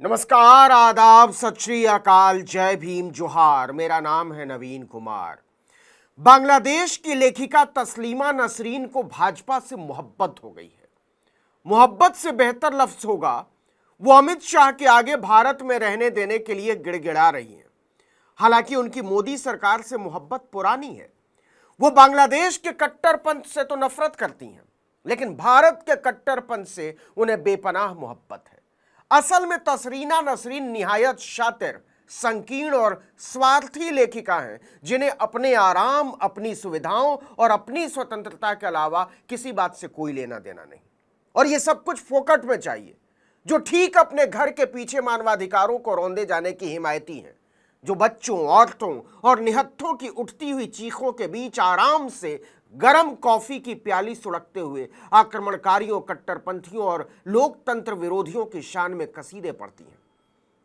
नमस्कार, आदाब, सत श्री अकाल, जय भीम, जोहार। मेरा नाम है नवीन कुमार। बांग्लादेश की लेखिका तस्लीमा नसरीन को भाजपा से मोहब्बत हो गई है। मोहब्बत से बेहतर लफ्ज होगा वो अमित शाह के आगे भारत में रहने देने के लिए गिड़गिड़ा रही हैं। हालांकि उनकी मोदी सरकार से मोहब्बत पुरानी है। वो बांग्लादेश के कट्टरपंथ से तो नफरत करती हैं, लेकिन भारत के कट्टरपंथ से उन्हें बेपनाह मोहब्बत है। असल में तसरीना नसरीन निहायत शातिर, संकीर्ण और स्वार्थी लेखिका हैं, जिन्हें अपने आराम, अपनी सुविधाओं और अपनी स्वतंत्रता के अलावा किसी बात से कोई लेना देना नहीं। और ये सब कुछ फोकट में चाहिए। जो ठीक अपने घर के पीछे मानवाधिकारों को रौंदे जाने की हिमायती हैं, जो बच्चों, औरतों और निहत्थों की उठती हुई चीखों के बीच आराम से गरम कॉफी की प्याली सुड़कते हुए आक्रमणकारियों, कट्टरपंथियों और लोकतंत्र विरोधियों की शान में कसीदे पढ़ती हैं।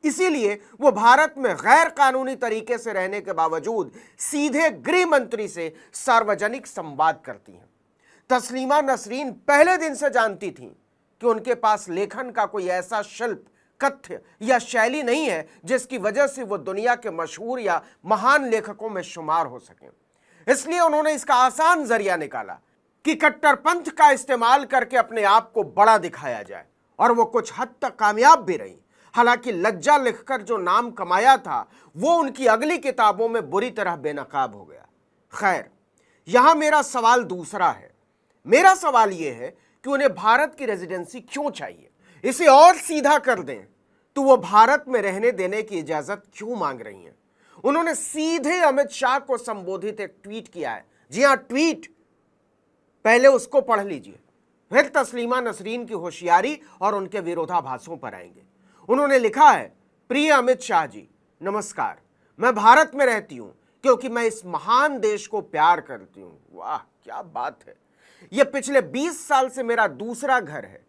इसीलिए वो भारत में गैर कानूनी तरीके से रहने के बावजूद सीधे गृह मंत्री से सार्वजनिक संवाद करती हैं। तस्लीमा नसरीन पहले दिन से जानती थीं कि उनके पास लेखन का कोई ऐसा शिल्प, कथ्य या शैली नहीं है जिसकी वजह से वो दुनिया के मशहूर या महान लेखकों में शुमार हो सकें। इसलिए उन्होंने इसका आसान जरिया निकाला कि कट्टरपंथ का इस्तेमाल करके अपने आप को बड़ा दिखाया जाए, और वो कुछ हद तक कामयाब भी रही। हालांकि लज्जा लिखकर जो नाम कमाया था वो उनकी अगली किताबों में बुरी तरह बेनकाब हो गया। खैर, यहां मेरा सवाल दूसरा है। मेरा सवाल यह है कि उन्हें भारत की रेजिडेंसी क्यों चाहिए। इसे और सीधा कर दें तो वो भारत में रहने देने की इजाजत क्यों मांग रही हैं। उन्होंने सीधे अमित शाह को संबोधित एक ट्वीट किया है। जी हां, ट्वीट, पहले उसको पढ़ लीजिए, फिर तस्लीमा नसरीन की होशियारी और उनके विरोधाभासों पर आएंगे। उन्होंने लिखा है, प्रिय अमित शाह जी, नमस्कार। मैं भारत में रहती हूं क्योंकि मैं इस महान देश को प्यार करती हूं। वाह, क्या बात है। यह पिछले 20 साल से मेरा दूसरा घर है,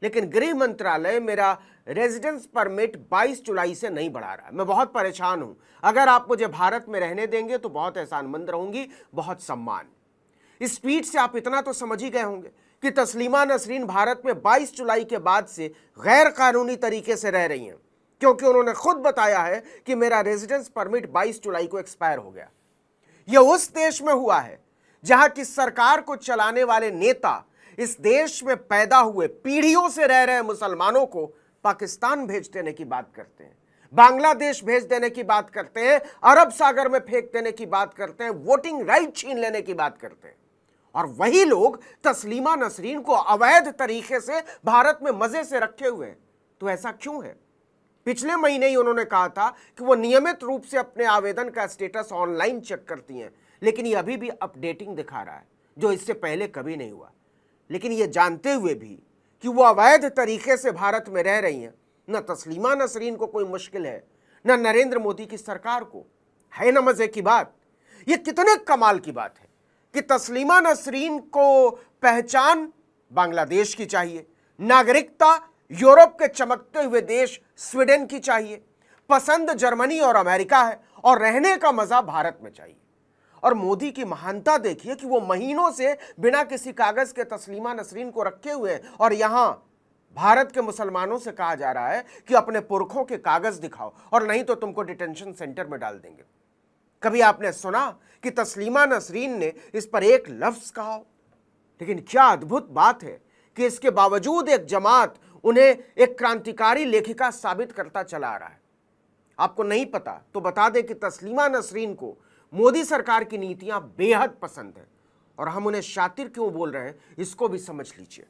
लेकिन गृह मंत्रालय मेरा रेजिडेंस परमिट 22 जुलाई से नहीं बढ़ा रहा है। मैं बहुत परेशान हूं। अगर आप मुझे भारत में रहने देंगे तो बहुत एहसानमंद रहूंगी, बहुत सम्मान। इस ट्वीट से आप इतना तो समझ ही गए होंगे कि तस्लीमा नसरीन भारत में 22 जुलाई के बाद से गैर कानूनी तरीके से रह रही हैं, क्योंकि उन्होंने खुद बताया है कि मेरा रेजिडेंस परमिट 22 जुलाई को एक्सपायर हो गया। यह उस देश में हुआ है जहां की सरकार को चलाने वाले नेता इस देश में पैदा हुए, पीढ़ियों से रह रहे मुसलमानों को पाकिस्तान भेज देने की बात करते हैं, बांग्लादेश भेज देने की बात करते हैं, अरब सागर में फेंक देने की बात करते हैं, वोटिंग राइट छीन लेने की बात करते हैं। और वही लोग तस्लीमा नसरीन को अवैध तरीके से भारत में मजे से रखे हुए हैं। तो ऐसा क्यों है? पिछले महीने ही उन्होंने कहा था कि वो नियमित रूप से अपने आवेदन का स्टेटस ऑनलाइन चेक करती हैं, लेकिन ये अभी भी अपडेटिंग दिखा रहा है, जो इससे पहले कभी नहीं हुआ। लेकिन ये जानते हुए भी कि वो अवैध तरीके से भारत में रह रही हैं, न तस्लीमा नसरीन को कोई मुश्किल है, न नरेंद्र मोदी की सरकार को। है ना मजे की बात। ये कितने कमाल की बात है कि तस्लीमा नसरीन को पहचान बांग्लादेश की चाहिए, नागरिकता यूरोप के चमकते हुए देश स्वीडन की चाहिए, पसंद जर्मनी और अमेरिका है, और रहने का मजा भारत में चाहिए। और मोदी की महानता देखिए कि वो महीनों से बिना किसी कागज के तस्लीमा नसरीन को रखे हुए हैं, और यहां भारत के मुसलमानों से कहा जा रहा है कि अपने पुरखों के कागज दिखाओ, और नहीं तो तुमको डिटेंशन सेंटर में डाल देंगे। कभी आपने सुना कि तस्लीमा नसरीन ने इस पर एक लफ्ज कहा हो? लेकिन क्या अद्भुत बात है कि इसके बावजूद एक जमात उन्हें एक क्रांतिकारी लेखिका साबित करता चला आ रहा है। आपको नहीं पता तो बता दें कि तस्लीमा नसरीन को मोदी सरकार की नीतियां बेहद पसंद है, और हम उन्हें शातिर क्यों बोल रहे हैं इसको भी समझ लीजिए।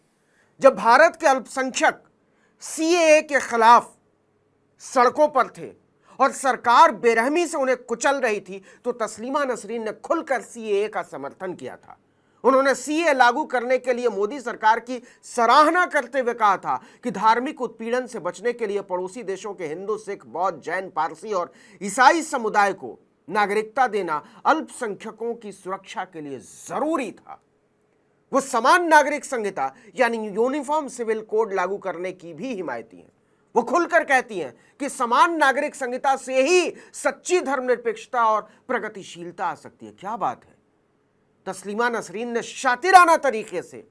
जब भारत के अल्पसंख्यक सीएए के खिलाफ सड़कों पर थे और सरकार बेरहमी से उन्हें कुचल रही थी, तो तस्लीमा नसरीन ने खुलकर सीएए का समर्थन किया था। उन्होंने सीए लागू करने के लिए मोदी सरकार की सराहना करते हुए कहा था कि धार्मिक उत्पीड़न से बचने के लिए पड़ोसी देशों के हिंदू, सिख, बौद्ध, जैन, पारसी और ईसाई समुदाय को नागरिकता देना अल्पसंख्यकों की सुरक्षा के लिए जरूरी था। वो समान नागरिक संहिता यानी यूनिफॉर्म सिविल कोड लागू करने की भी हिमायती हैं। वो खुलकर कहती हैं कि समान नागरिक संहिता से ही सच्ची धर्मनिरपेक्षता और प्रगतिशीलता आ सकती है। क्या बात है। तस्लीमा नसरीन ने शातिराना तरीके से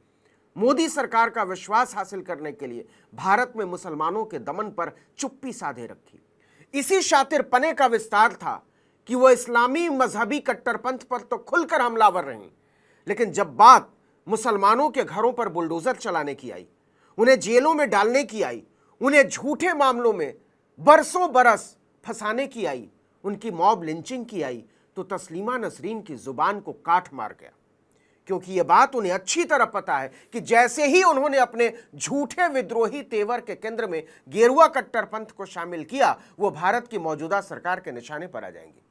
मोदी सरकार का विश्वास हासिल करने के लिए भारत में मुसलमानों के दमन पर चुप्पी साधे रखी। इसी शातिरपने का विस्तार था कि वो इस्लामी मजहबी कट्टरपंथ पर तो खुलकर हमलावर रहीं, लेकिन जब बात मुसलमानों के घरों पर बुलडोजर चलाने की आई, उन्हें जेलों में डालने की आई, उन्हें झूठे मामलों में बरसों बरस फंसाने की आई, उनकी मॉब लिंचिंग की आई, तो तस्लीमा नसरीन की जुबान को काट मार गया। क्योंकि यह बात उन्हें अच्छी तरह पता है कि जैसे ही उन्होंने अपने झूठे विद्रोही तेवर के केंद्र में गेरुआ कट्टरपंथ को शामिल किया, वो भारत की मौजूदा सरकार के निशाने पर आ जाएंगे।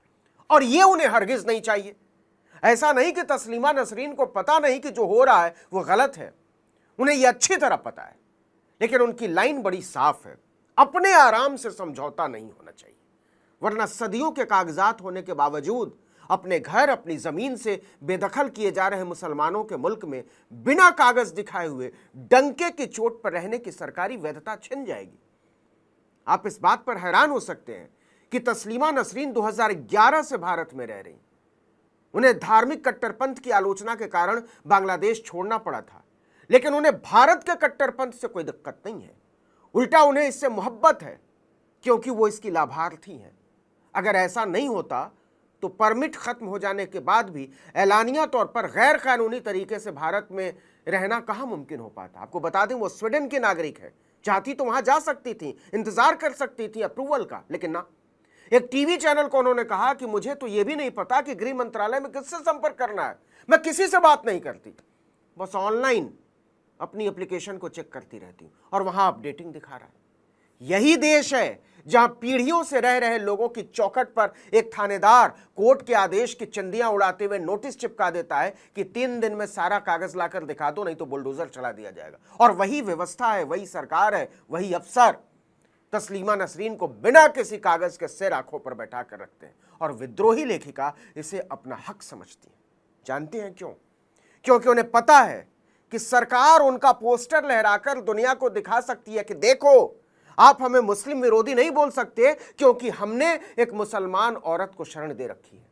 और ये उन्हें हरगिज नहीं चाहिए। ऐसा नहीं कि तस्लीमा नसरीन को पता नहीं कि जो हो रहा है वो गलत है, उन्हें यह अच्छी तरह पता है, लेकिन उनकी लाइन बड़ी साफ है, अपने आराम से समझौता नहीं होना चाहिए, वरना सदियों के कागजात होने के बावजूद अपने घर अपनी जमीन से बेदखल किए जा रहे मुसलमानों के मुल्क में बिना कागज दिखाए हुए डंके की चोट पर रहने की सरकारी वैधता छिन जाएगी। आप इस बात पर हैरान हो सकते हैं कि तस्लीमा नसरीन 2011 से भारत में रह रही। उन्हें धार्मिक कट्टरपंथ की आलोचना के कारण बांग्लादेश छोड़ना पड़ा था, लेकिन उन्हें भारत के कट्टरपंथ से कोई दिक्कत नहीं है। उल्टा उन्हें इससे मोहब्बत है, क्योंकि वो इसकी लाभार्थी हैं। अगर ऐसा नहीं होता तो परमिट खत्म हो जाने के बाद भी ऐलानिया तौर पर गैर कानूनी तरीके से भारत में रहना कहाँ मुमकिन हो पाता। आपको बता दें, वो स्वीडन की नागरिक है, चाहती तो वहां जा सकती थी, इंतजार कर सकती थी अप्रूवल का, लेकिन ना। एक टीवी चैनल को उन्होंने कहा कि मुझे तो यह भी नहीं पता कि गृह मंत्रालय में किससे संपर्क करना है, मैं किसी से बात नहीं करती, बस ऑनलाइन अपनी एप्लीकेशन को चेक करती रहती हूं और वहां अपडेटिंग दिखा रहा है। यही देश है जहां पीढ़ियों से रह रहे लोगों की चौखट पर एक थानेदार कोर्ट के आदेश की चंदियां उड़ाते हुए नोटिस चिपका देता है कि 3 दिन में सारा कागज लाकर दिखा दो, नहीं तो बुलडोजर चला दिया जाएगा। और वही व्यवस्था है, वही सरकार है, वही अफसर तस्लीमा नसरीन को बिना किसी कागज के सिर आंखों पर बैठा कर रखते हैं, और विद्रोही लेखिका इसे अपना हक समझती है। जानते हैं क्यों? क्योंकि उन्हें पता है कि सरकार उनका पोस्टर लहराकर दुनिया को दिखा सकती है कि देखो, आप हमें मुस्लिम विरोधी नहीं बोल सकते, क्योंकि हमने एक मुसलमान औरत को शरण दे रखी है।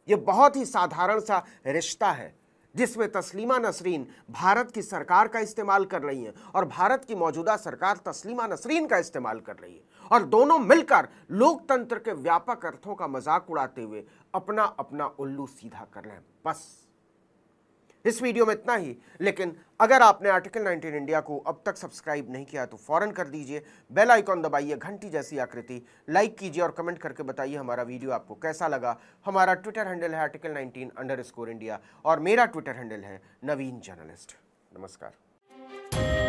यह बहुत ही साधारण सा रिश्ता है जिसमें तस्लीमा नसरीन भारत की सरकार का इस्तेमाल कर रही हैं और भारत की मौजूदा सरकार तस्लीमा नसरीन का इस्तेमाल कर रही है, और दोनों मिलकर लोकतंत्र के व्यापक अर्थों का मजाक उड़ाते हुए अपना अपना उल्लू सीधा कर रहे हैं। बस इस वीडियो में इतना ही, लेकिन अगर आपने आर्टिकल 19 इंडिया को अब तक सब्सक्राइब नहीं किया तो फौरन कर दीजिए, बेल आइकॉन दबाइए, घंटी जैसी आकृति, लाइक कीजिए और कमेंट करके बताइए हमारा वीडियो आपको कैसा लगा। हमारा ट्विटर हैंडल है article19_India और मेरा ट्विटर हैंडल है नवीन जर्नलिस्ट। नमस्कार।